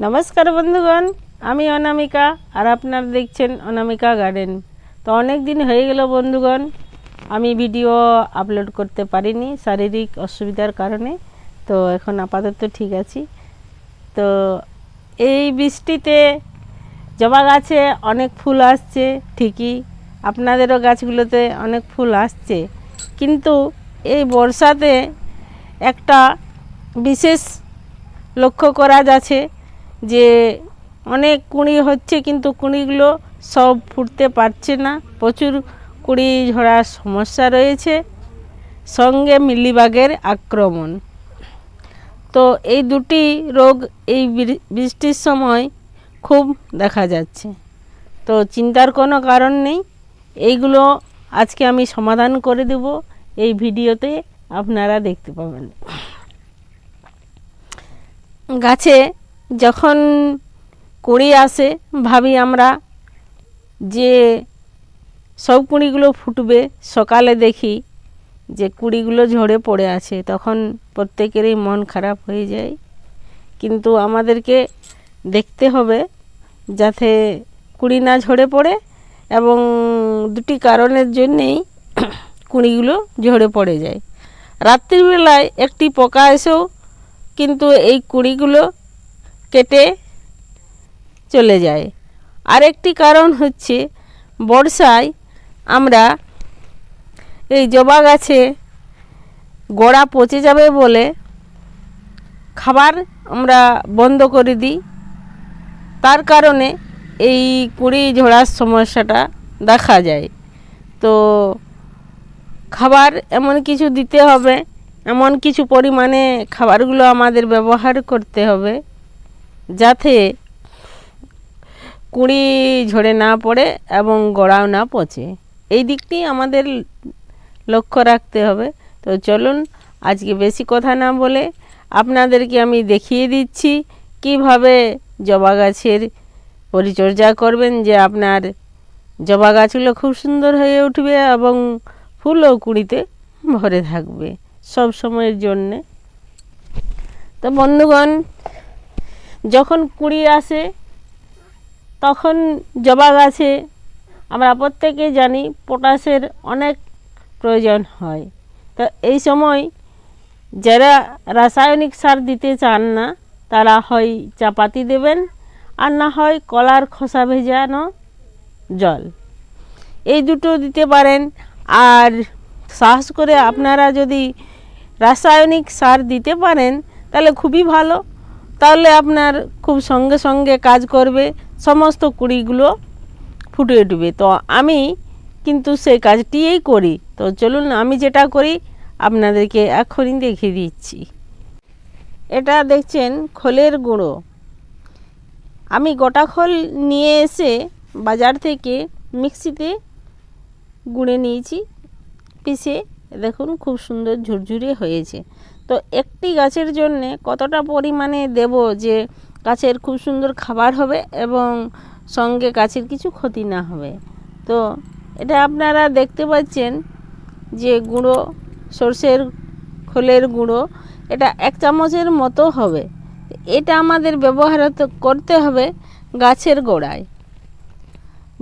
নমস্কার বন্ধুগণ, আমি অনামিকা আর আপনারা দেখছেন অনামিকা গার্ডেন। তো অনেক দিন হয়ে গেল বন্ধুগণ, আমি ভিডিও আপলোড করতে পারিনি শারীরিক অসুবিধার কারণে। তো এখন আপাতত ঠিক আছি। তো এই বৃষ্টিতে জবা গাছে অনেক ফুল আসছে ঠিকই, আপনাদেরও গাছগুলোতে অনেক ফুল আসছে, কিন্তু এই বর্ষাতে একটা বিশেষ লক্ষ্য করা যাচ্ছে যে অনেক কুঁড়ি হচ্ছে, কিন্তু কুঁড়িগুলো সব ফুটতে পারছে না। প্রচুর কুঁড়ি ঝরার সমস্যা রয়েছে, সঙ্গে মিলিবাগের আক্রমণ। তো এই দুটি রোগ এই বৃষ্টির সময় খুব দেখা যাচ্ছে। তো চিন্তার কোনো কারণ নেই, এইগুলো আজকে আমি সমাধান করে দেব, এই ভিডিওতে আপনারা দেখতে পাবেন। গাছে যখন কুঁড়ি আসে ভাবি আমরা যে সব কুঁড়িগুলো ফুটবে, সকালে দেখি যে কুঁড়িগুলো ঝরে পড়ে আছে, তখন প্রত্যেকেরই মন খারাপ হয়ে যায়। কিন্তু আমাদেরকে দেখতে হবে যাতে কুঁড়ি না ঝরে পড়ে, এবং দুটি কারণের জন্যেই কুঁড়িগুলো ঝরে পড়ে যায়। রাত্রিবেলায় একটি পোকা এসেও কিন্তু এই কুঁড়িগুলো কেটে চলে যায়। আরেকটি কারণ হচ্ছে বর্ষায় আমরা এই জবা গাছে গোড়া পচে যাবে বলে খাবার আমরা বন্ধ করে দিই, তার কারণে এই কুঁড়ি ঝরার সমস্যাটা দেখা যায়। তো খাবার এমন কিছু দিতে হবে, এমন কিছু পরিমাণে খাবারগুলো আমাদের ব্যবহার করতে হবে যাতে কুঁড়ি ঝরে না পড়ে এবং গোড়াও না পচে। এই দিকটি আমাদের লক্ষ্য রাখতে হবে। তো চলুন আজকে বেশি কথা না বলে আপনাদেরকে আমি দেখিয়ে দিচ্ছি কিভাবে জবা গাছের পরিচর্যা করবেন, যে আপনার জবা গাছগুলো খুব সুন্দর হয়ে উঠবে এবং ফুল ও কুঁড়িতে ভরে থাকবে সব সময়ের জন্যে। তো বন্ধুগণ, যখন কুঁড়ি আসে তখন জবা গাছে আমরা প্রত্যেকে জানি পটাশের অনেক প্রয়োজন হয়। তো এই সময় যারা রাসায়নিক সার দিতে চান না তারা হয় চাপাতি দেবেন, আর না হয় কলার খোসা ভেজানো জল, এই দুটো দিতে পারেন। আর সাহস করে আপনারা যদি রাসায়নিক সার দিতে পারেন তাহলে খুবই ভালো, তাহলে আপনার খুব সঙ্গে সঙ্গে কাজ করবে, সমস্ত কুঁড়িগুলো ফুটে উঠবে। তো আমি কিন্তু সেই কাজটিই করি। তো চলুন আমি যেটা করি আপনাদেরকে এখনই দেখিয়ে দিচ্ছি। এটা দেখছেন খোলের গুঁড়ো। আমি গোটা খোল নিয়ে এসে বাজার থেকে মিক্সিতে গুঁড়ে নিয়েছি, পিষে দেখুন খুব সুন্দর ঝুরঝুরে হয়েছে। তো একটি গাছের জন্যে কতটা পরিমাণে দেব যে গাছের খুব সুন্দর খাবার হবে এবং সঙ্গে গাছের কিছু ক্ষতি না হবে। তো এটা আপনারা দেখতে পাচ্ছেন যে গুঁড়ো, সর্ষের খোলের গুঁড়ো, এটা 1 চামচের মতো হবে। এটা আমাদের ব্যবহার করতে হবে গাছের গোড়ায়।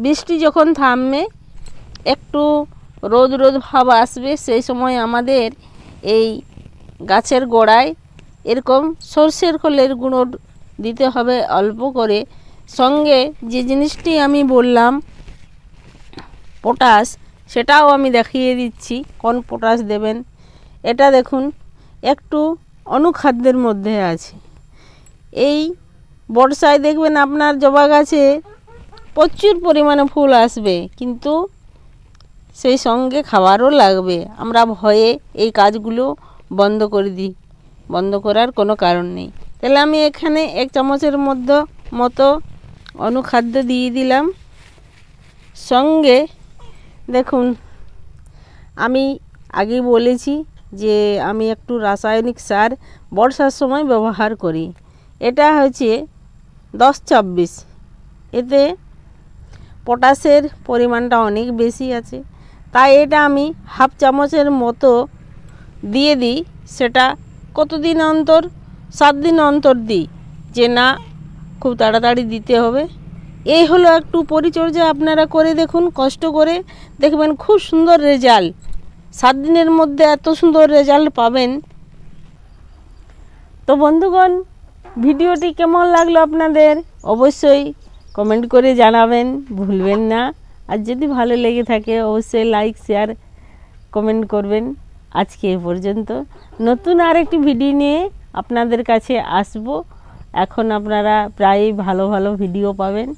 বৃষ্টি যখন থামবে, একটু রোদ রোদ ভাব আসবে, সেই সময় আমাদের এই গাছের গোড়ায় এরকম সর্ষের খোলের গুঁড়ো দিতে হবে অল্প করে। সঙ্গে যে জিনিসটি আমি বললাম পটাশ, সেটাও আমি দেখিয়ে দিচ্ছি কোন পটাশ দেবেন। এটা দেখুন একটু অনুখাদ্যের মধ্যে আছে। এই বর্ষায় দেখবেন আপনার জবা গাছে প্রচুর পরিমাণে ফুল আসবে, কিন্তু সেই সঙ্গে খাবারও লাগবে। আমরা ভয়ে এই কাজগুলো বন্ধ করে দিই, বন্ধ করার কোনো কারণ নেই। তাহলে আমি এখানে 1 চামচের মতো অনুখাদ্য দিয়ে দিলাম। সঙ্গে দেখুন আমি আগেই বলেছি যে আমি একটু রাসায়নিক সার বর্ষার সময় ব্যবহার করি। এটা হচ্ছে 10-26, এতে পটাশের পরিমাণটা অনেক বেশি আছে, তাই এটা আমি 1/2 চামচের মতো দিয়ে দিই। সেটা কতদিন অন্তর, 7 দিন অন্তর দিই, যে না খুব তাড়াতাড়ি দিতে হবে। এই হলো একটু পরিচর্যা, আপনারা করে দেখুন, কষ্ট করে দেখবেন খুব সুন্দর রেজাল্ট। 7 দিনের মধ্যে এত সুন্দর রেজাল্ট পাবেন। তো বন্ধুগণ, ভিডিওটি কেমন লাগলো আপনাদের অবশ্যই কমেন্ট করে জানাবেন, ভুলবেন না। আর যদি ভালো লেগে থাকে অবশ্যই লাইক, শেয়ার, কমেন্ট করবেন। আজকে এ পর্যন্ত। নতুন আরেকটি ভিডিও নিয়ে আপনাদের কাছে আসব। এখন আপনারা প্রায়ই ভালো ভালো ভিডিও পাবেন।